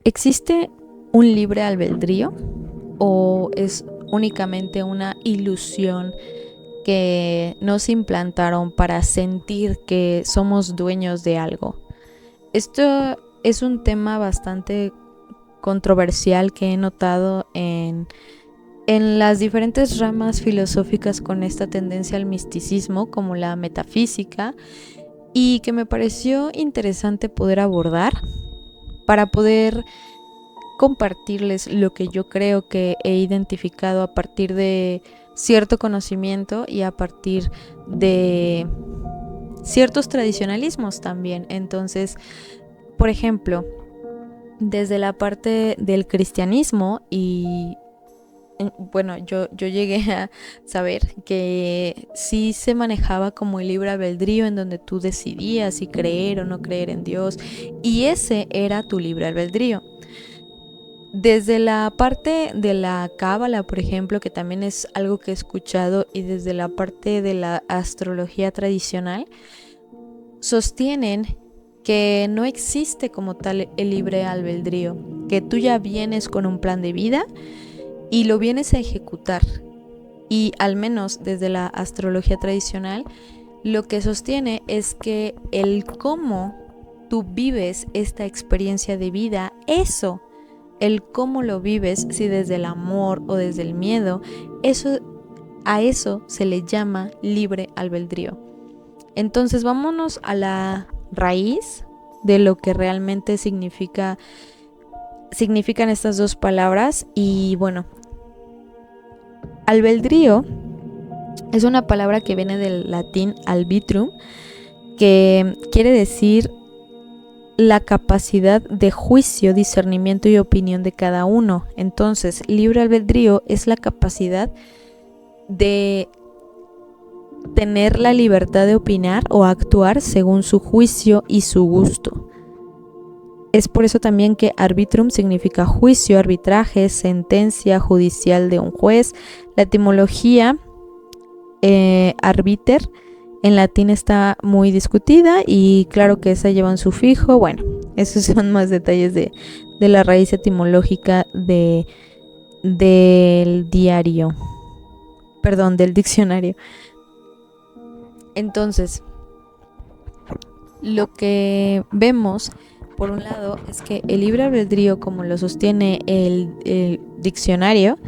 ¿Existe un libre albedrío o es únicamente una ilusión que nos implantaron para sentir que somos dueños de algo? Esto es un tema bastante controversial que he notado en las diferentes ramas filosóficas con esta tendencia al misticismo, como la metafísica, y que me pareció interesante poder abordar para poder compartirles lo que yo creo que he identificado a partir de cierto conocimiento y a partir de ciertos tradicionalismos también. Entonces, por ejemplo, desde la parte del cristianismo y bueno, yo llegué a saber que sí se manejaba como el libre albedrío, en donde tú decidías si creer o no creer en Dios, y ese era tu libre albedrío. Desde la parte de la cábala, por ejemplo, que también es algo que he escuchado, y desde la parte de la astrología tradicional, sostienen que no existe como tal el libre albedrío, que tú ya vienes con un plan de vida y lo vienes a ejecutar. Y al menos desde la astrología tradicional, lo que sostiene es que el cómo tú vives esta experiencia de vida, eso, el cómo lo vives, si desde el amor o desde el miedo, a eso se le llama libre albedrío. Entonces vámonos a la raíz de lo que realmente significan estas dos palabras. Y bueno, albedrío es una palabra que viene del latín arbitrum, que quiere decir la capacidad de juicio, discernimiento y opinión de cada uno. Entonces, libre albedrío es la capacidad de tener la libertad de opinar o actuar según su juicio y su gusto. Es por eso también que arbitrum significa juicio, arbitraje, sentencia judicial de un juez. La etimología arbiter en latín está muy discutida, y claro que esa lleva un sufijo. Bueno, esos son más detalles de la raíz etimológica del diccionario. Entonces, lo que vemos, por un lado, es que el libre albedrío, como lo sostiene el diccionario,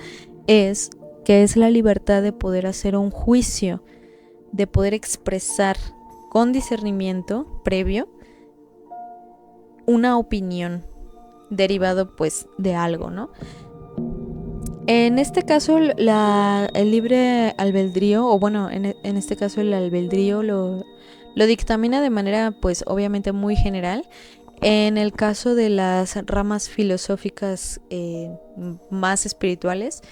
es que es la libertad de poder hacer un juicio, de poder expresar con discernimiento previo una opinión derivado pues de algo, ¿no? En este caso el libre albedrío, o bueno, en este caso el albedrío lo dictamina de manera pues obviamente muy general. En el caso de las ramas filosóficas más espirituales,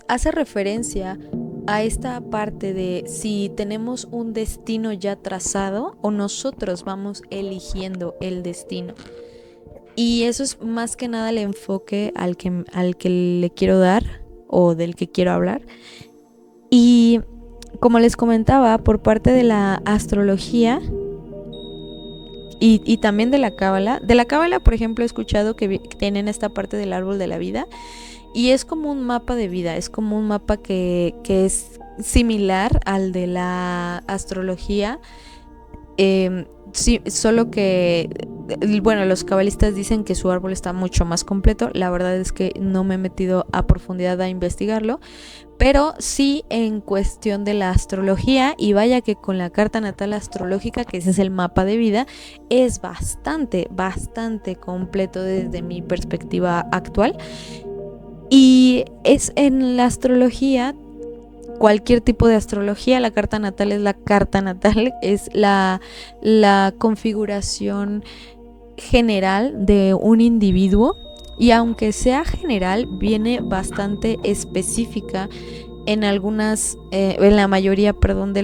hace referencia a esta parte de si tenemos un destino ya trazado o nosotros vamos eligiendo el destino. Y eso es más que nada el enfoque al que le quiero dar o del que quiero hablar. Y como les comentaba, por parte de la astrología y también de la cábala, por ejemplo, he escuchado que tienen esta parte del árbol de la vida, y es como un mapa de vida, es como un mapa que es similar al de la astrología. Sí, solo que, bueno, los cabalistas dicen que su árbol está mucho más completo. La verdad es que no me he metido a profundidad a investigarlo, pero sí en cuestión de la astrología, y vaya que con la carta natal astrológica, que ese es el mapa de vida, es bastante completo desde mi perspectiva actual. Y es en la astrología, cualquier tipo de astrología, la carta natal es la carta natal, es la configuración general de un individuo, y aunque sea general, viene bastante específica en algunas, en la mayoría, de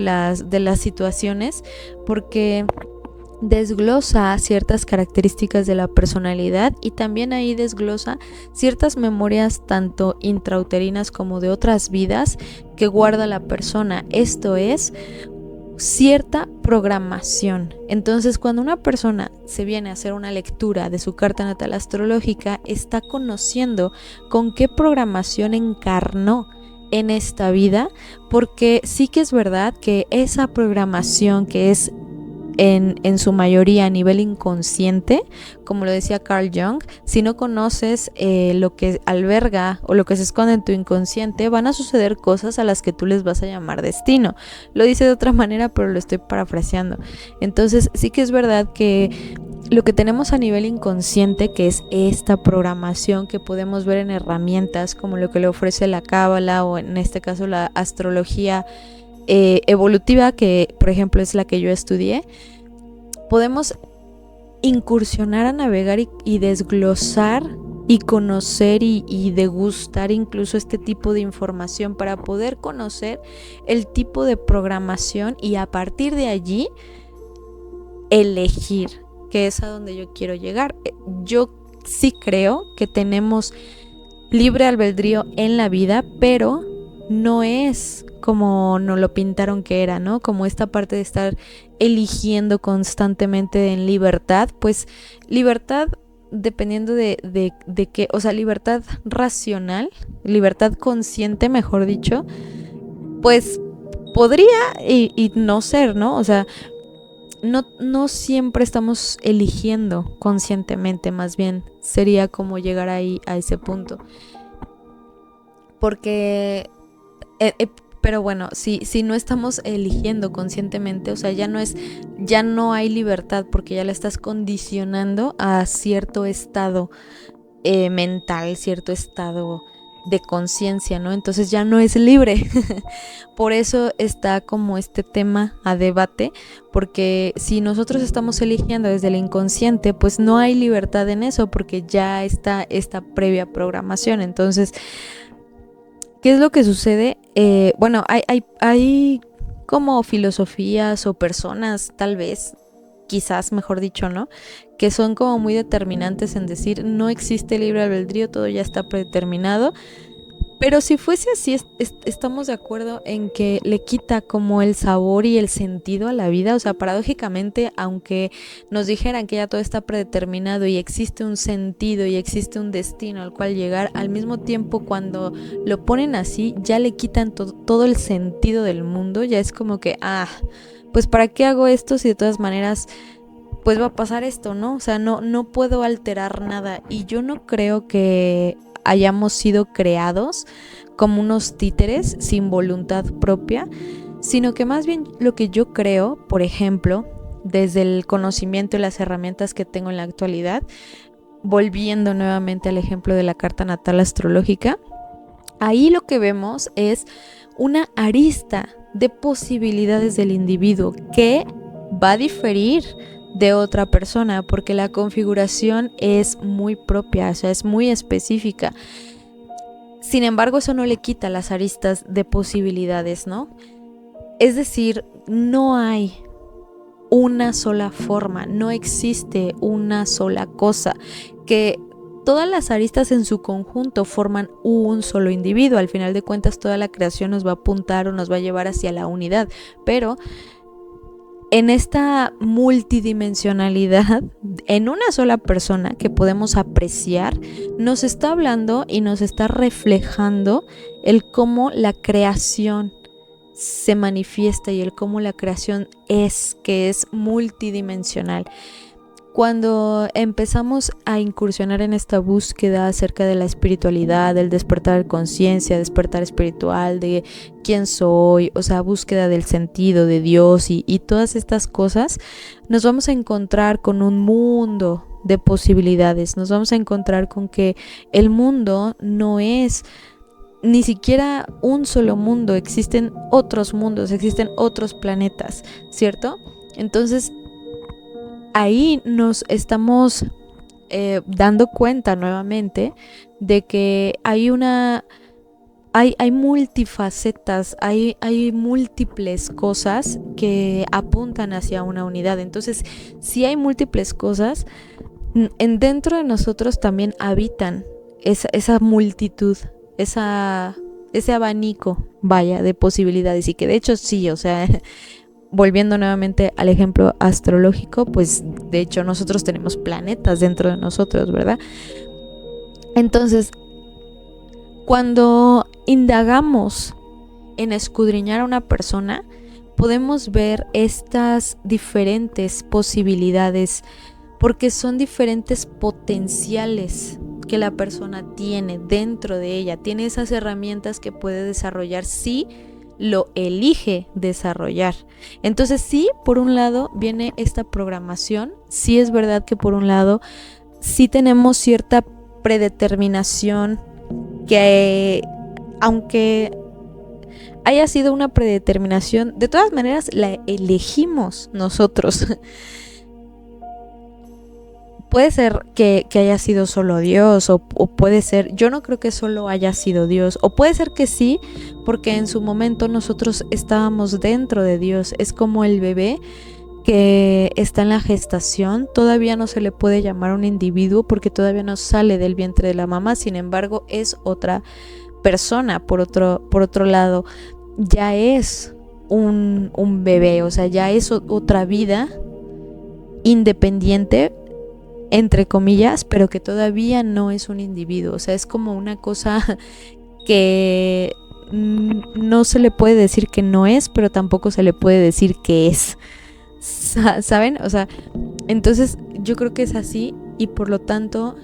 las situaciones, porque desglosa ciertas características de la personalidad, y también ahí desglosa ciertas memorias tanto intrauterinas como de otras vidas que guarda la persona. Esto es, cierta programación. Entonces, cuando una persona se viene a hacer una lectura de su carta natal astrológica, está conociendo con qué programación encarnó en esta vida, porque sí que es verdad que esa programación que es en su mayoría a nivel inconsciente, como lo decía Carl Jung, si no conoces lo que alberga o lo que se esconde en tu inconsciente, van a suceder cosas a las que tú les vas a llamar destino. Lo dice de otra manera, pero lo estoy parafraseando. Entonces sí que es verdad que lo que tenemos a nivel inconsciente, que es esta programación que podemos ver en herramientas como lo que le ofrece la cábala o en este caso la astrología evolutiva, que por ejemplo es la que yo estudié, podemos incursionar a navegar y desglosar y conocer y degustar incluso este tipo de información para poder conocer el tipo de programación y a partir de allí elegir, que es a donde yo quiero llegar. Yo sí creo que tenemos libre albedrío en la vida, pero no es como nos lo pintaron que era, ¿no? Como esta parte de estar eligiendo constantemente en libertad, pues libertad dependiendo de qué, o sea, libertad racional, libertad consciente, mejor dicho, pues podría y no ser, ¿no? O sea, no siempre estamos eligiendo conscientemente, más bien sería como llegar ahí a ese punto. Porque pero bueno, si no estamos eligiendo conscientemente, o sea, ya no hay libertad porque ya la estás condicionando a cierto estado mental, cierto estado de conciencia, ¿no? Entonces ya no es libre. Por eso está como este tema a debate, porque si nosotros estamos eligiendo desde el inconsciente, pues no hay libertad en eso, porque ya está esta previa programación. Entonces, ¿qué es lo que sucede? Bueno, hay como filosofías o personas, tal vez, quizás mejor dicho, ¿no? Que son como muy determinantes en decir, no existe libre albedrío, todo ya está predeterminado. Pero si fuese así, estamos de acuerdo en que le quita como el sabor y el sentido a la vida. O sea, paradójicamente, aunque nos dijeran que ya todo está predeterminado y existe un sentido y existe un destino al cual llegar, al mismo tiempo cuando lo ponen así, ya le quitan todo el sentido del mundo. Ya es como que, pues ¿para qué hago esto si de todas maneras pues va a pasar esto, ¿no? O sea, no puedo alterar nada. Y yo no creo que hayamos sido creados como unos títeres sin voluntad propia, sino que más bien lo que yo creo, por ejemplo, desde el conocimiento y las herramientas que tengo en la actualidad, volviendo nuevamente al ejemplo de la carta natal astrológica, ahí lo que vemos es una arista de posibilidades del individuo que va a diferir de otra persona, porque la configuración es muy propia, o sea, es muy específica. Sin embargo, eso no le quita las aristas de posibilidades, ¿no? Es decir, no hay una sola forma, no existe una sola cosa, que todas las aristas en su conjunto forman un solo individuo. Al final de cuentas, toda la creación nos va a apuntar o nos va a llevar hacia la unidad, pero en esta multidimensionalidad, en una sola persona que podemos apreciar, nos está hablando y nos está reflejando el cómo la creación se manifiesta y el cómo la creación que es multidimensional. Cuando empezamos a incursionar en esta búsqueda acerca de la espiritualidad, del despertar de conciencia, despertar espiritual, de quién soy, o sea, búsqueda del sentido de Dios y todas estas cosas, nos vamos a encontrar con un mundo de posibilidades. Nos vamos a encontrar con que el mundo no es ni siquiera un solo mundo, existen otros mundos, existen otros planetas, ¿cierto? Entonces, ahí nos estamos dando cuenta nuevamente de que hay multifacetas, hay múltiples cosas que apuntan hacia una unidad. Entonces, si hay múltiples cosas, dentro de nosotros también habitan esa multitud, ese abanico, vaya, de posibilidades. Y que de hecho sí, o sea, volviendo nuevamente al ejemplo astrológico, pues de hecho nosotros tenemos planetas dentro de nosotros, ¿verdad? Entonces, cuando indagamos en escudriñar a una persona, podemos ver estas diferentes posibilidades, porque son diferentes potenciales que la persona tiene dentro de ella, tiene esas herramientas que puede desarrollar si lo elige desarrollar. Entonces sí, por un lado viene esta programación, sí es verdad que por un lado sí tenemos cierta predeterminación que aunque haya sido una predeterminación, de todas maneras la elegimos nosotros. Puede ser que haya sido solo Dios o puede ser, yo no creo que solo haya sido Dios, o puede ser que sí, porque en su momento nosotros estábamos dentro de Dios. Es como el bebé que está en la gestación, todavía no se le puede llamar un individuo porque todavía no sale del vientre de la mamá, sin embargo es otra persona. Por otro lado, ya es un bebé, o sea, ya es otra vida independiente, entre comillas, pero que todavía no es un individuo. O sea, es como una cosa que no se le puede decir que no es, pero tampoco se le puede decir que es. ¿Saben? O sea, entonces yo creo que es así, y por lo tanto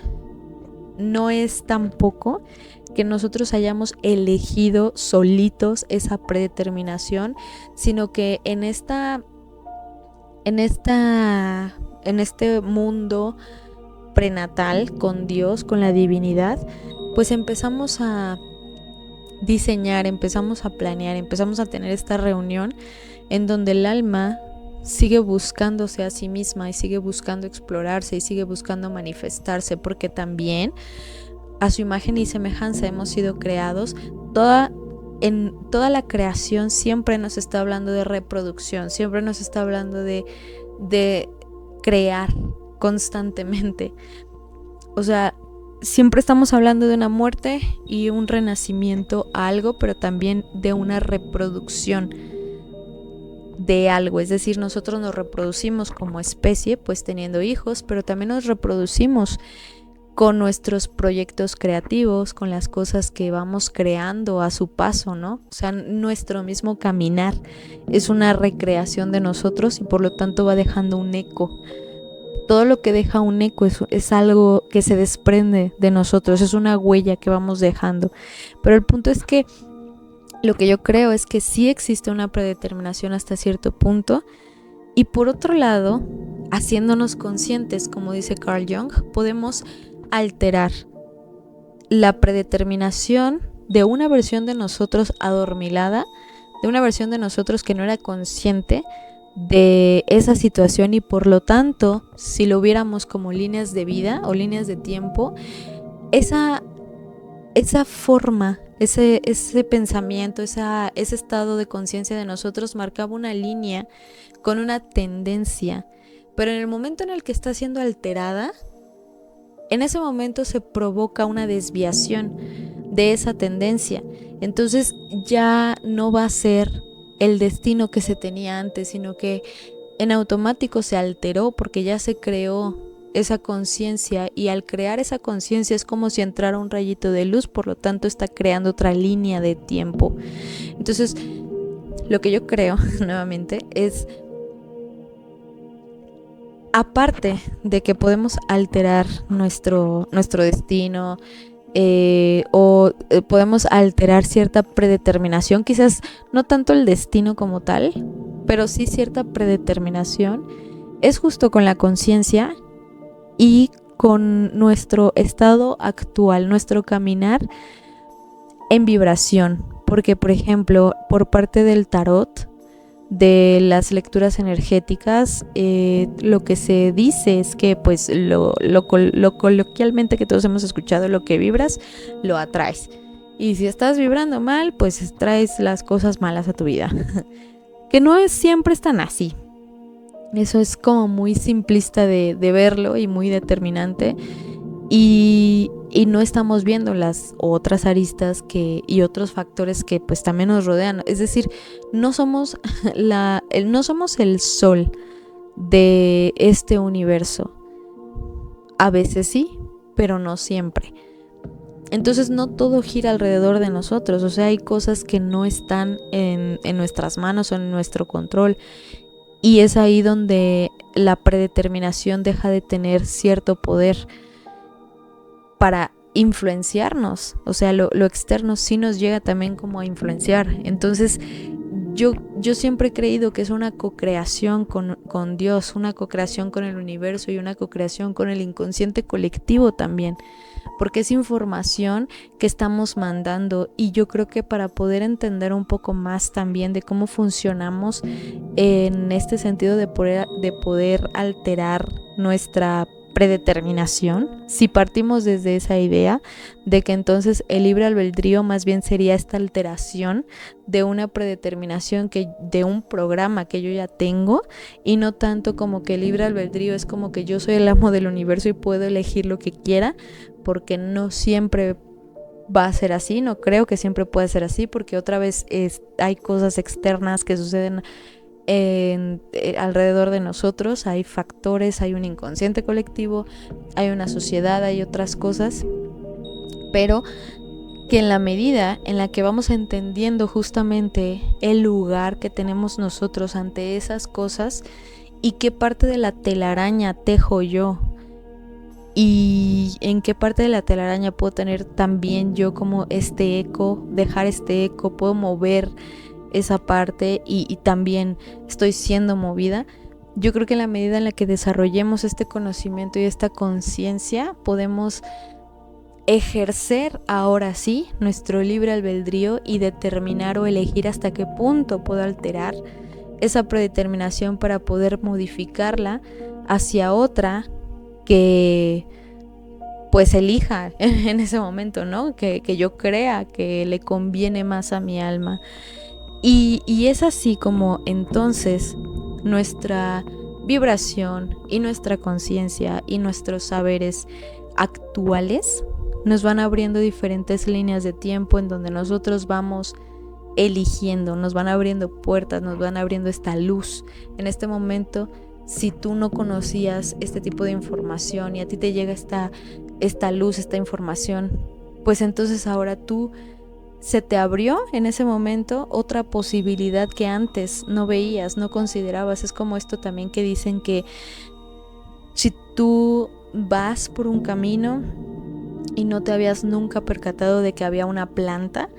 no es tampoco que nosotros hayamos elegido solitos esa predeterminación, sino que en este mundo prenatal con Dios, con la divinidad, pues empezamos a diseñar, empezamos a planear, empezamos a tener esta reunión en donde el alma sigue buscándose a sí misma y sigue buscando explorarse y sigue buscando manifestarse, porque también a su imagen y semejanza hemos sido creados. En toda la creación siempre nos está hablando de reproducción, siempre nos está hablando de crear constantemente. O sea, siempre estamos hablando de una muerte y un renacimiento a algo, pero también de una reproducción de algo. Es decir, nosotros nos reproducimos como especie, pues teniendo hijos, pero también nos reproducimos con nuestros proyectos creativos, con las cosas que vamos creando a su paso, ¿no? O sea, nuestro mismo caminar es una recreación de nosotros y por lo tanto va dejando un eco. Todo lo que deja un eco es algo que se desprende de nosotros, es una huella que vamos dejando. Pero el punto es que lo que yo creo es que sí existe una predeterminación hasta cierto punto, y por otro lado, haciéndonos conscientes, como dice Carl Jung, podemos alterar la predeterminación de una versión de nosotros adormilada, de una versión de nosotros que no era consciente de esa situación, y por lo tanto, si lo viéramos como líneas de vida o líneas de tiempo, esa forma, ese pensamiento, ese estado de conciencia de nosotros marcaba una línea con una tendencia, pero en el momento en el que está siendo alterada, en ese momento se provoca una desviación de esa tendencia. Entonces ya no va a ser el destino que se tenía antes, sino que en automático se alteró porque ya se creó esa conciencia, y al crear esa conciencia es como si entrara un rayito de luz, por lo tanto está creando otra línea de tiempo. Entonces, lo que yo creo, nuevamente, es, aparte de que podemos alterar nuestro destino, podemos alterar cierta predeterminación, quizás no tanto el destino como tal, pero sí cierta predeterminación, es justo con la conciencia y con nuestro estado actual, nuestro caminar en vibración. Porque, por ejemplo, por parte del tarot, de las lecturas energéticas, lo que se dice es que pues lo coloquialmente que todos hemos escuchado, lo que vibras, lo atraes. Y si estás vibrando mal, pues traes las cosas malas a tu vida. Que no es siempre tan así. Eso es como muy simplista de verlo y muy determinante. Y y no estamos viendo las otras aristas y otros factores que pues también nos rodean. Es decir, no somos no somos el sol de este universo. A veces sí, pero no siempre. Entonces no todo gira alrededor de nosotros, o sea, hay cosas que no están en nuestras manos o en nuestro control, y es ahí donde la predeterminación deja de tener cierto poder para influenciarnos. O sea, lo externo sí nos llega también como a influenciar. Entonces yo siempre he creído que es una co-creación con Dios, una co-creación con el universo y una co-creación con el inconsciente colectivo también, porque es información que estamos mandando, y yo creo que para poder entender un poco más también de cómo funcionamos en este sentido de poder alterar nuestra predeterminación, si partimos desde esa idea de que entonces el libre albedrío más bien sería esta alteración de una predeterminación, de un programa que yo ya tengo, y no tanto como que el libre albedrío es como que yo soy el amo del universo y puedo elegir lo que quiera, porque no siempre va a ser así, no creo que siempre pueda ser así, porque otra vez hay cosas externas que suceden alrededor de nosotros, hay factores, hay un inconsciente colectivo, hay una sociedad, hay otras cosas, pero que en la medida en la que vamos entendiendo justamente el lugar que tenemos nosotros ante esas cosas y qué parte de la telaraña tejo yo y en qué parte de la telaraña puedo tener también yo como este eco, dejar este eco, puedo mover esa parte y también estoy siendo movida. Yo creo que en la medida en la que desarrollemos este conocimiento y esta conciencia, podemos ejercer ahora sí nuestro libre albedrío y determinar o elegir hasta qué punto puedo alterar esa predeterminación para poder modificarla hacia otra que pues elija en ese momento, ¿no? Que yo crea que le conviene más a mi alma. Y es así como entonces nuestra vibración y nuestra conciencia y nuestros saberes actuales nos van abriendo diferentes líneas de tiempo en donde nosotros vamos eligiendo, nos van abriendo puertas, nos van abriendo esta luz. En este momento, si tú no conocías este tipo de información y a ti te llega esta luz, esta información, pues entonces ahora se te abrió en ese momento otra posibilidad que antes no veías, no considerabas. Es como esto también que dicen que si tú vas por un camino y no te habías nunca percatado de que había una planta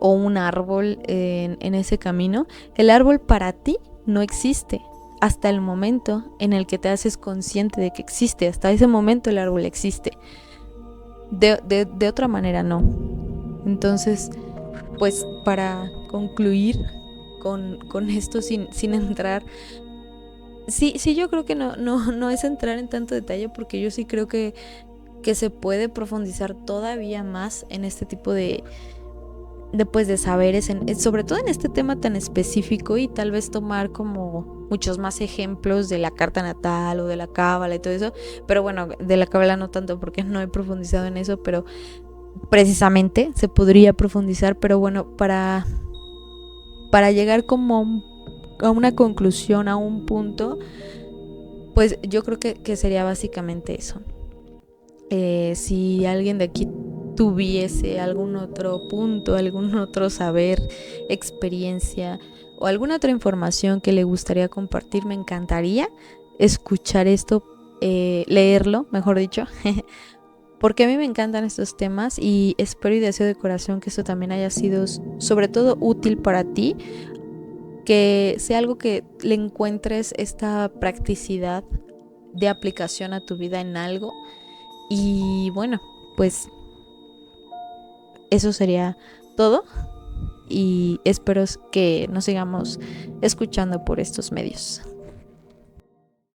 o un árbol en ese camino, el árbol para ti no existe hasta el momento en el que te haces consciente de que existe. Hasta ese momento el árbol existe. De otra manera no. Entonces, pues para concluir con esto sin entrar, sí, yo creo que no es entrar en tanto detalle, porque yo sí creo que se puede profundizar todavía más en este tipo de saberes, sobre todo en este tema tan específico, y tal vez tomar como muchos más ejemplos de la carta natal o de la cábala y todo eso. Pero bueno, de la cábala no tanto porque no he profundizado en eso, pero precisamente se podría profundizar. Pero bueno, para llegar como a una conclusión, a un punto, pues yo creo que sería básicamente eso. Si alguien de aquí tuviese algún otro punto, algún otro saber, experiencia o alguna otra información que le gustaría compartir, me encantaría escuchar esto, leerlo, mejor dicho, porque a mí me encantan estos temas, y espero y deseo de corazón que esto también haya sido sobre todo útil para ti, que sea algo que le encuentres esta practicidad de aplicación a tu vida en algo. Y bueno, pues eso sería todo, y espero que nos sigamos escuchando por estos medios.